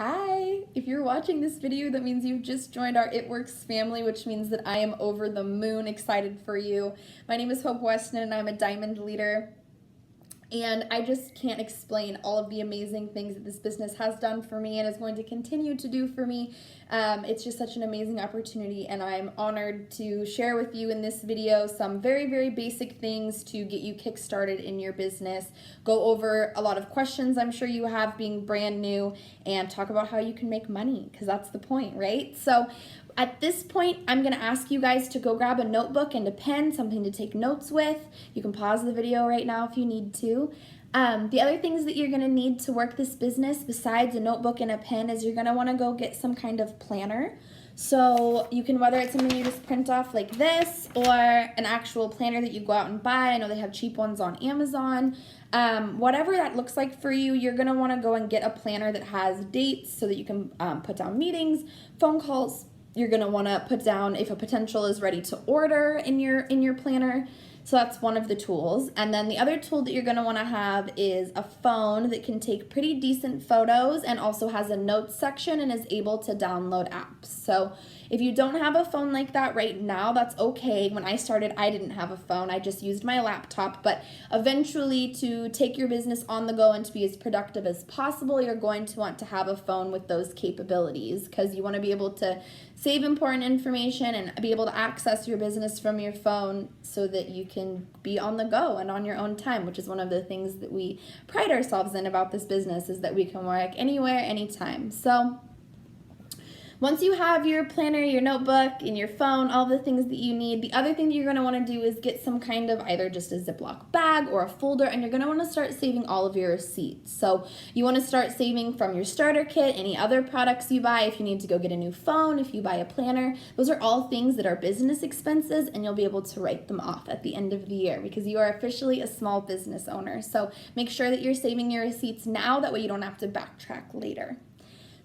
Hi! If you're watching this video, that means you've just joined our It Works family, which means that I am over the moon excited for you. My name is Hope Weston, and I'm a Diamond Leader. And I just can't explain all of the amazing things that this business has done for me and is going to continue to do for me. It's just such an amazing opportunity, and I'm honored to share with you in this video some very, very basic things to get you kick-started in your business, go over a lot of questions I'm sure you have being brand new, and talk about how you can make money, because that's the point, right? So at this point, I'm going to ask you guys to go grab a notebook and a pen, something to take notes with. You can pause the video right now if you need to. The other things that you're going to need to work this business besides a notebook and a pen is you're going to want to go get some kind of planner. So you can, whether it's something you just print off like this or an actual planner that you go out and buy. I know they have cheap ones on Amazon. Whatever that looks like for you, you're going to want to go and get a planner that has dates so that you can put down meetings, phone calls. You're going to want to put down if a potential is ready to order in your planner. So that's one of the tools. And then the other tool that you're going to want to have is a phone that can take pretty decent photos and also has a notes section and is able to download apps. So if you don't have a phone like that right now, that's okay. When I started, I didn't have a phone. I just used my laptop. But eventually, to take your business on the go and to be as productive as possible, you're going to want to have a phone with those capabilities, because you want to be able to save important information and be able to access your business from your phone so that you can be on the go and on your own time, which is one of the things that we pride ourselves in about this business, is that we can work anywhere, anytime. So once you have your planner, your notebook, and your phone, all the things that you need, the other thing that you're going to want to do is get some kind of either just a Ziploc bag or a folder, and you're going to want to start saving all of your receipts. So you want to start saving from your starter kit, any other products you buy, if you need to go get a new phone, if you buy a planner. Those are all things that are business expenses, and you'll be able to write them off at the end of the year because you are officially a small business owner. So make sure that you're saving your receipts now, that way you don't have to backtrack later.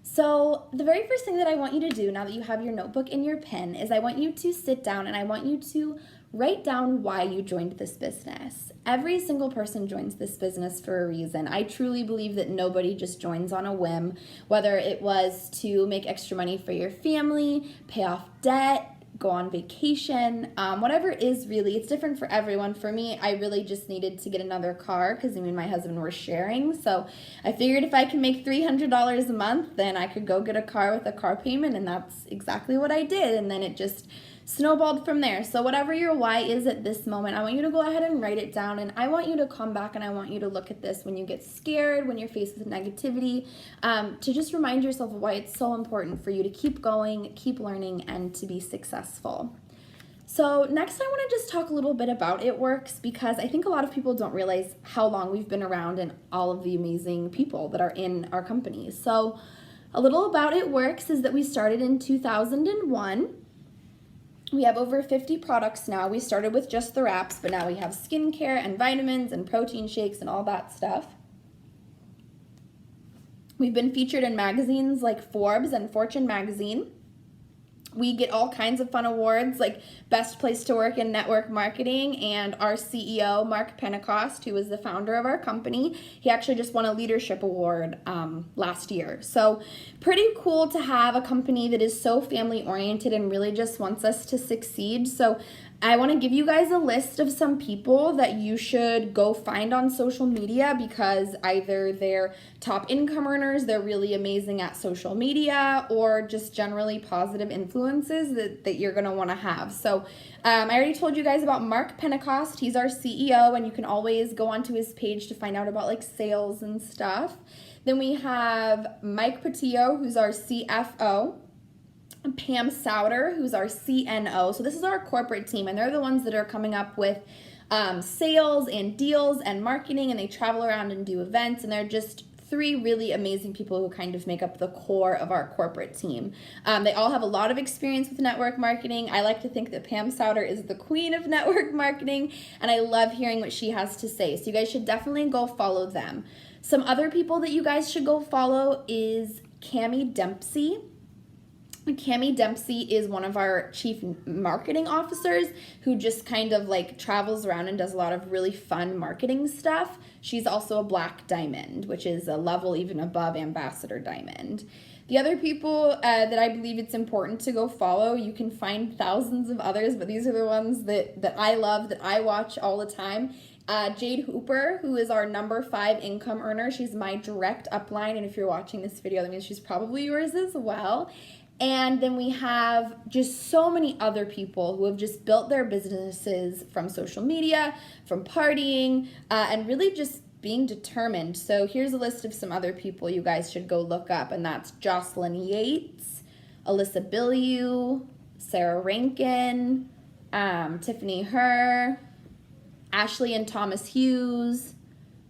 So the very first thing that I want you to do now that you have your notebook and your pen is I want you to sit down and I want you to write down why you joined this business. Every single person joins this business for a reason. I truly believe that nobody just joins on a whim, whether it was to make extra money for your family, pay off debt, go on vacation, whatever it is, really. It's different for everyone. For me, I really just needed to get another car because me and my husband were sharing. So I figured if I can make $300 a month, then I could go get a car with a car payment, and that's exactly what I did. And then it just snowballed from there. So whatever your why is at this moment, I want you to go ahead and write it down, and I want you to come back and I want you to look at this when you get scared, when you're faced with negativity, to just remind yourself of why it's so important for you to keep going, keep learning, and to be successful. So next I want to just talk a little bit about It Works, because I think a lot of people don't realize how long we've been around and all of the amazing people that are in our company. So a little about It Works is that we started in 2001. We have over 50 products now. We started with just the wraps, but now we have skincare and vitamins and protein shakes and all that stuff. We've been featured in magazines like Forbes and Fortune magazine. We get all kinds of fun awards like Best Place to Work in Network Marketing, and our CEO, Mark Pentecost, who is the founder of our company, he actually just won a leadership award last year. So pretty cool to have a company that is so family oriented and really just wants us to succeed. So I want to give you guys a list of some people that you should go find on social media, because either they're top income earners, they're really amazing at social media, or just generally positive influences that you're going to want to have. So I already told you guys about Mark Pentecost. He's our CEO, and you can always go onto his page to find out about like sales and stuff. Then we have Mike Patillo, who's our CFO. Pam Souter, who's our CNO. So this is our corporate team, and they're the ones that are coming up with sales and deals and marketing, and they travel around and do events, and they're just three really amazing people who kind of make up the core of our corporate team. They all have a lot of experience with network marketing. I like to think that Pam Souter is the queen of network marketing, and I love hearing what she has to say. So you guys should definitely go follow them. Some other people that you guys should go follow is Cami Dempsey. Cami Dempsey is one of our chief marketing officers who just kind of like travels around and does a lot of really fun marketing stuff. She's also a black diamond, which is a level even above ambassador diamond. The other people that I believe it's important to go follow, you can find thousands of others, but these are the ones that I love, that I watch all the time. Jade Hooper, who is our number 5 income earner. She's my direct upline, and if you're watching this video, that means she's probably yours as well. And then we have just so many other people who have just built their businesses from social media, from partying, and really just being determined. So here's a list of some other people you guys should go look up, and that's Jocelyn Yates, Alyssa Bilyeu, Sarah Rankin, Tiffany Herr, Ashley and Thomas Hughes,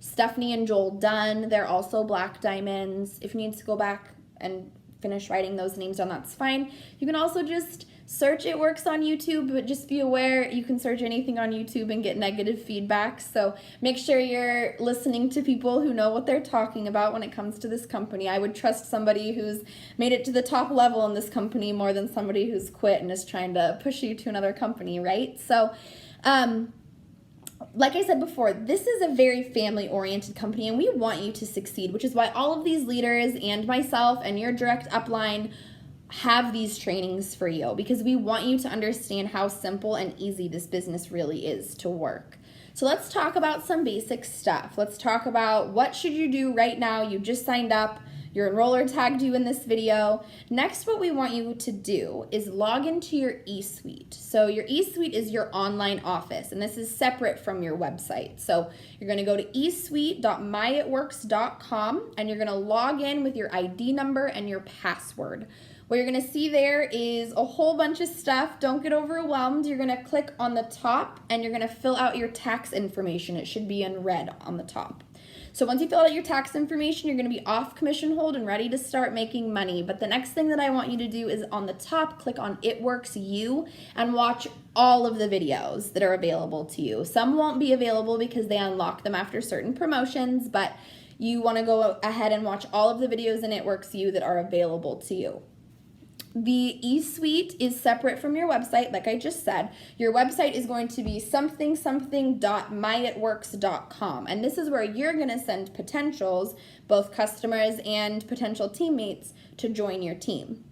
Stephanie and Joel Dunn. They're also black diamonds. If you need to go back and finish writing those names down, that's fine. You can also just search It Works on YouTube, but just be aware you can search anything on YouTube and get negative feedback. So make sure you're listening to people who know what they're talking about when it comes to this company. I would trust somebody who's made it to the top level in this company more than somebody who's quit and is trying to push you to another company, right? So, like I said before, this is a very family-oriented company, and we want you to succeed, which is why all of these leaders and myself and your direct upline have these trainings for you, because we want you to understand how simple and easy this business really is to work. So let's talk about some basic stuff. Let's talk about what should you do right now. You just signed up. Your enroller tagged you in this video. Next, what we want you to do is log into your eSuite. So your eSuite is your online office, and this is separate from your website. So you're gonna go to eSuite.myitworks.com, and you're gonna log in with your ID number and your password. What you're gonna see there is a whole bunch of stuff. Don't get overwhelmed. You're gonna click on the top, and you're gonna fill out your tax information. It should be in red on the top. So once you fill out your tax information, you're going to be off commission hold and ready to start making money. But the next thing that I want you to do is on the top, click on It Works You and watch all of the videos that are available to you. Some won't be available because they unlock them after certain promotions, but you want to go ahead and watch all of the videos in It Works You that are available to you. The eSuite is separate from your website, like I just said. Your website is going to be something.myitworks.com, and this is where you're going to send potentials, both customers and potential teammates, to join your team.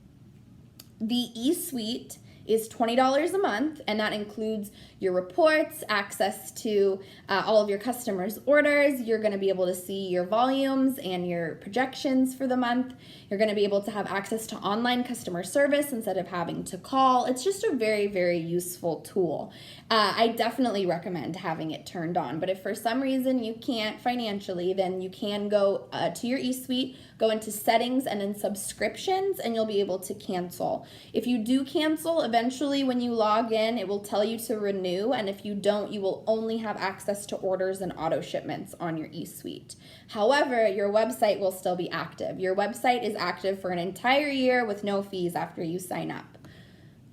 The eSuite is $20 a month, and that includes your reports, access to all of your customers' orders. You're going to be able to see your volumes and your projections for the month. You're going to be able to have access to online customer service instead of having to call. It's just a very, very useful tool. I definitely recommend having it turned on, but if for some reason you can't financially, then you can go to your eSuite, go into settings and then subscriptions, and you'll be able to cancel. If you do cancel, eventually when you log in, it will tell you to renew, and if you don't, you will only have access to orders and auto shipments on your eSuite. However, your website will still be active. Your website is active for an entire year with no fees after you sign up.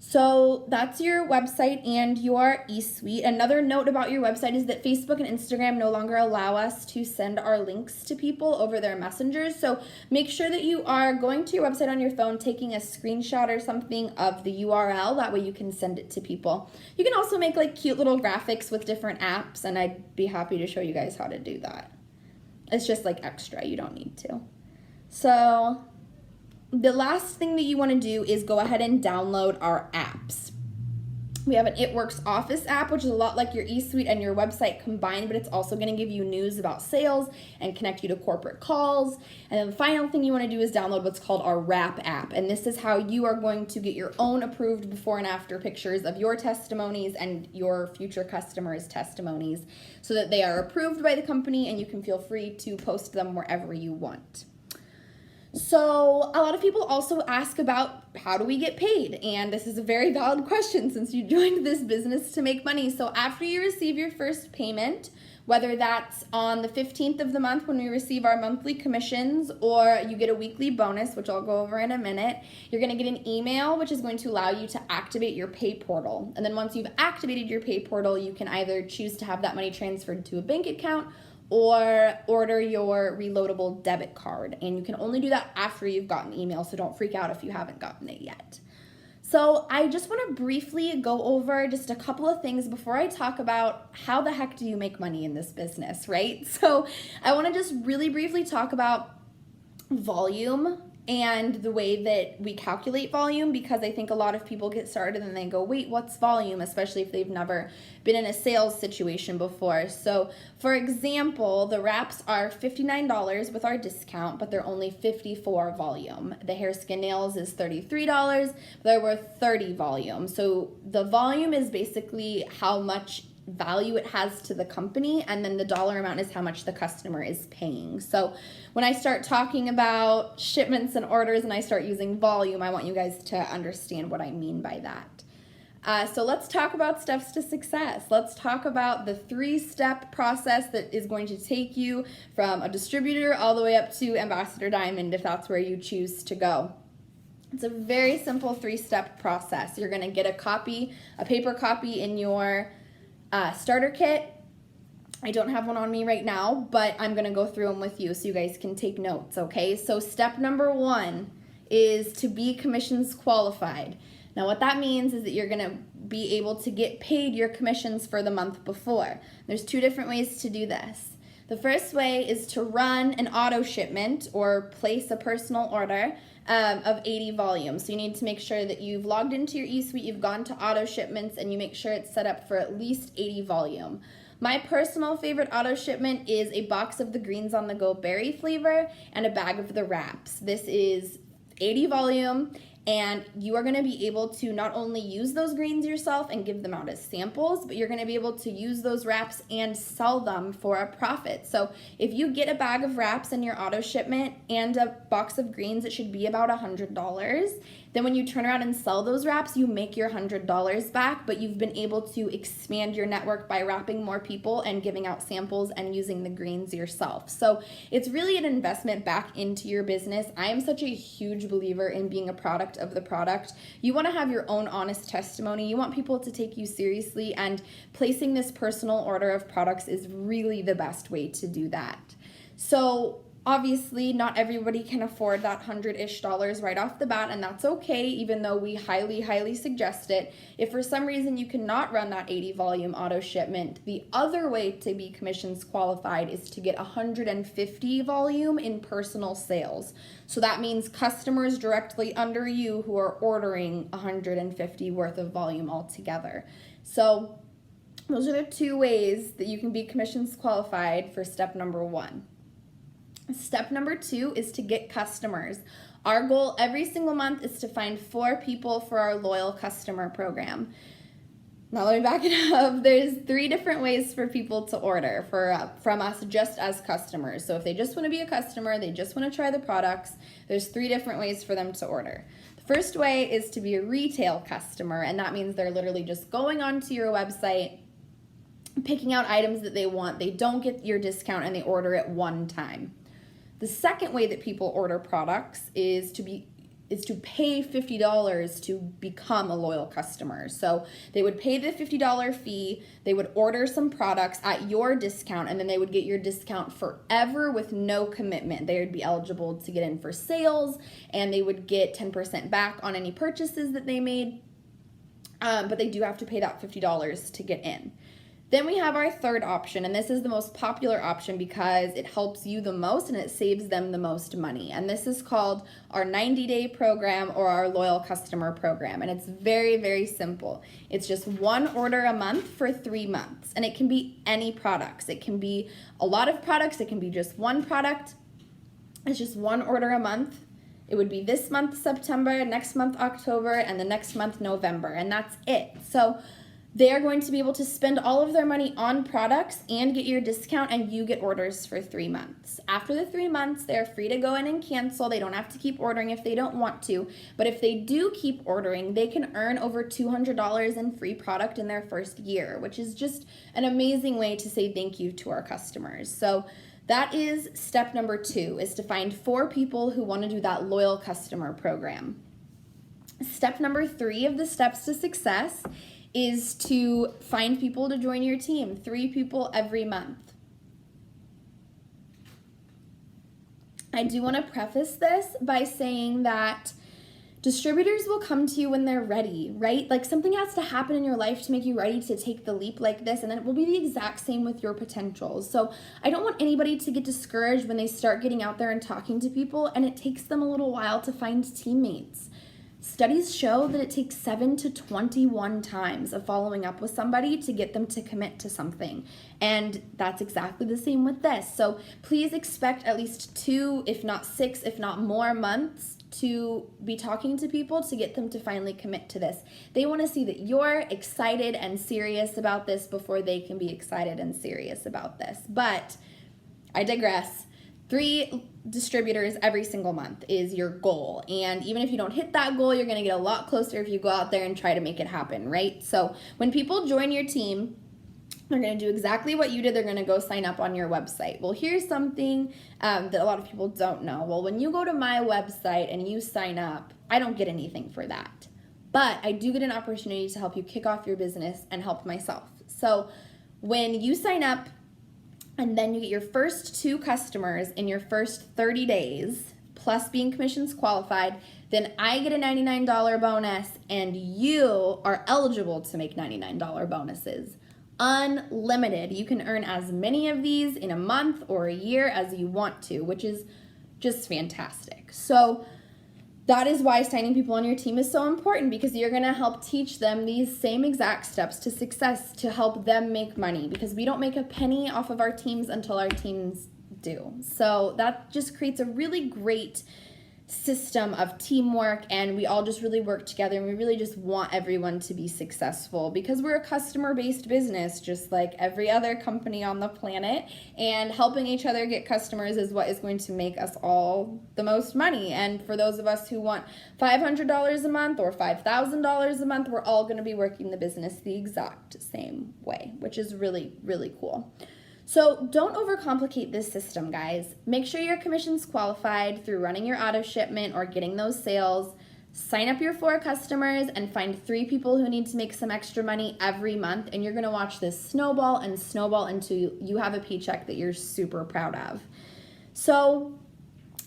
So that's your website and your eSuite. Another note about your website is that Facebook and Instagram no longer allow us to send our links to people over their messengers. So make sure that you are going to your website on your phone, taking a screenshot or something of the URL. That way you can send it to people. You can also make like cute little graphics with different apps, and I'd be happy to show you guys how to do that. It's just like extra, you don't need to. So the last thing that you want to do is go ahead and download our apps. We have an It Works Office app, which is a lot like your eSuite and your website combined, but it's also going to give you news about sales and connect you to corporate calls. And then the final thing you want to do is download what's called our Wrap app. And this is how you are going to get your own approved before and after pictures of your testimonies and your future customers' testimonies so that they are approved by the company and you can feel free to post them wherever you want. So a lot of people also ask about how do we get paid? And this is a very valid question since you joined this business to make money. So after you receive your first payment, whether that's on the 15th of the month when we receive our monthly commissions, or you get a weekly bonus, which I'll go over in a minute, you're going to get an email which is going to allow you to activate your pay portal. And then once you've activated your pay portal, you can either choose to have that money transferred to a bank account, or order your reloadable debit card. And you can only do that after you've gotten the email, so don't freak out if you haven't gotten it yet. So I just want to briefly go over just a couple of things before I talk about how the heck do you make money in this business, right? So I want to just really briefly talk about volume and the way that we calculate volume, because I think a lot of people get started and they go, wait, what's volume? Especially if they've never been in a sales situation before. So for example, the wraps are $59 with our discount, but they're only $54 volume. The hair, skin, nails is $33, but they're worth $30 volume. So the volume is basically how much value it has to the company, and then the dollar amount is how much the customer is paying. So when I start talking about shipments and orders and I start using volume, I want you guys to understand what I mean by that. So let's talk about steps to success. Let's talk about the 3-step process that is going to take you from a distributor all the way up to Ambassador Diamond, if that's where you choose to go. It's a very simple 3-step process. You're going to get a paper copy in your starter kit. I don't have one on me right now, but I'm going to go through them with you so you guys can take notes, okay? So step number 1 is to be commissions qualified. Now what that means is that you're going to be able to get paid your commissions for the month before. There's 2 different ways to do this. The first way is to run an auto shipment or place a personal order of 80 volumes. So you need to make sure that you've logged into your eSuite, you've gone to auto shipments, and you make sure it's set up for at least 80 volume. My personal favorite auto shipment is a box of the Greens on the Go berry flavor and a bag of the wraps. This is 80 volume, and you are going to be able to not only use those greens yourself and give them out as samples, but you're going to be able to use those wraps and sell them for a profit. So if you get a bag of wraps in your auto shipment and a box of greens, it should be about $100. Then when you turn around and sell those wraps, you make your $100 back, but you've been able to expand your network by wrapping more people and giving out samples and using the greens yourself. So it's really an investment back into your business. I am such a huge believer in being a product of the product. You want to have your own honest testimony. You want people to take you seriously, and placing this personal order of products is really the best way to do that. So obviously, not everybody can afford that $100-ish right off the bat, and that's okay, even though we highly, highly suggest it. If for some reason you cannot run that 80 volume auto shipment, the other way to be commissions qualified is to get 150 volume in personal sales. So that means customers directly under you who are ordering 150 worth of volume altogether. So those are the 2 ways that you can be commissions qualified for step number 1. Step number 2 is to get customers. Our goal every single month is to find 4 people for our loyal customer program. Now let me back it up. There's 3 different ways for people to order from us just as customers. So if they just want to be a customer, they just want to try the products, there's 3 different ways for them to order. The first way is to be a retail customer, and that means they're literally just going onto your website, picking out items that they want. They don't get your discount and they order it one time. The second way that people order products is to pay $50 to become a loyal customer. So they would pay the $50 fee, they would order some products at your discount, and then they would get your discount forever with no commitment. They would be eligible to get in for sales, and they would get 10% back on any purchases that they made, but they do have to pay that $50 to get in. Then we have our third option, and this is the most popular option because it helps you the most and it saves them the most money. And this is called our 90-day program or our loyal customer program. And it's very, very simple. It's just 1 order a month for 3 months. And it can be any products. It can be a lot of products. It can be just 1 product. It's just 1 order a month. It would be this month, September, next month, October, and the next month, November. And that's it. So they are going to be able to spend all of their money on products and get your discount, and you get orders for 3 months. After the 3 months, they're free to go in and cancel. They don't have to keep ordering if they don't want to. But if they do keep ordering, they can earn over $200 in free product in their first year, which is just an amazing way to say thank you to our customers. So that is step number 2, is to find 4 people who want to do that loyal customer program. Step number 3 of the steps to success is to find people to join your team, 3 people every month. I do want to preface this by saying that distributors will come to you when they're ready, right? Like something has to happen in your life to make you ready to take the leap like this, and then it will be the exact same with your potentials. So I don't want anybody to get discouraged when they start getting out there and talking to people and it takes them a little while to find teammates. Studies show that it takes 7 to 21 times of following up with somebody to get them to commit to something. And that's exactly the same with this. So please expect at least 2, if not 6, if not more months to be talking to people to get them to finally commit to this. They want to see that you're excited and serious about this before they can be excited and serious about this. But I digress. 3 distributors every single month is your goal. And even if you don't hit that goal, you're going to get a lot closer if you go out there and try to make it happen, right? So when people join your team, they're going to do exactly what you did. They're going to go sign up on your website. Well, here's something that a lot of people don't know. Well, when you go to my website and you sign up, I don't get anything for that. But I do get an opportunity to help you kick off your business and help myself. So when you sign up, and then you get your first 2 customers in your first 30 days, plus being commissions qualified, then I get a $99 bonus and you are eligible to make $99 bonuses. Unlimited. You can earn as many of these in a month or a year as you want to, which is just fantastic. So that is why signing people on your team is so important, because you're going to help teach them these same exact steps to success to help them make money, because we don't make a penny off of our teams until our teams do. So that just creates a really great system of teamwork, and we all just really work together, and we really just want everyone to be successful because we're a customer-based business just like every other company on the planet, and helping each other get customers is what is going to make us all the most money. And for those of us who want $500 a month or $5,000 a month, we're all going to be working the business the exact same way, which is really, really cool. So don't overcomplicate this system, guys. Make sure your commission's qualified through running your auto shipment or getting those sales. Sign up your 4 customers and find 3 people who need to make some extra money every month, and you're gonna watch this snowball and snowball until you have a paycheck that you're super proud of. So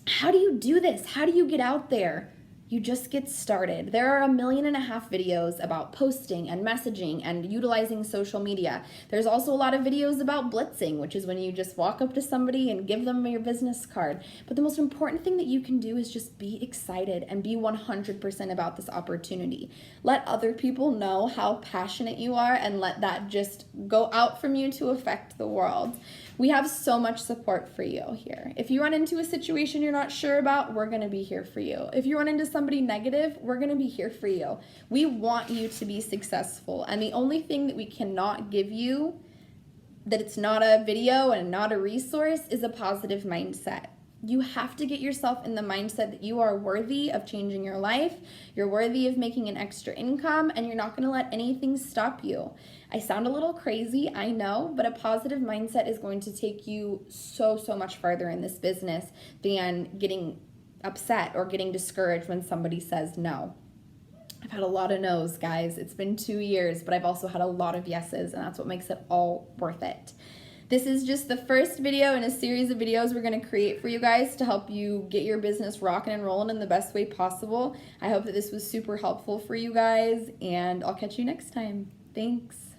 how do you do this? How do you get out there? You just get started. There are 1.5 million videos about posting and messaging and utilizing social media. There's also a lot of videos about blitzing, which is when you just walk up to somebody and give them your business card. But the most important thing that you can do is just be excited and be 100% about this opportunity. Let other people know how passionate you are and let that just go out from you to affect the world. We have so much support for you here. If you run into a situation you're not sure about, we're going to be here for you. If you run into somebody negative, we're going to be here for you. We want you to be successful. And the only thing that we cannot give you, that it's not a video and not a resource, is a positive mindset. You have to get yourself in the mindset that you are worthy of changing your life, you're worthy of making an extra income, and you're not going to let anything stop you. I sound a little crazy, I know, but a positive mindset is going to take you so much farther in this business than getting upset or getting discouraged when somebody says no. I've had a lot of no's, guys. It's been 2 years, but I've also had a lot of yeses, and that's what makes it all worth it. This is just the first video in a series of videos we're going to create for you guys to help you get your business rocking and rolling in the best way possible. I hope that this was super helpful for you guys, and I'll catch you next time. Thanks.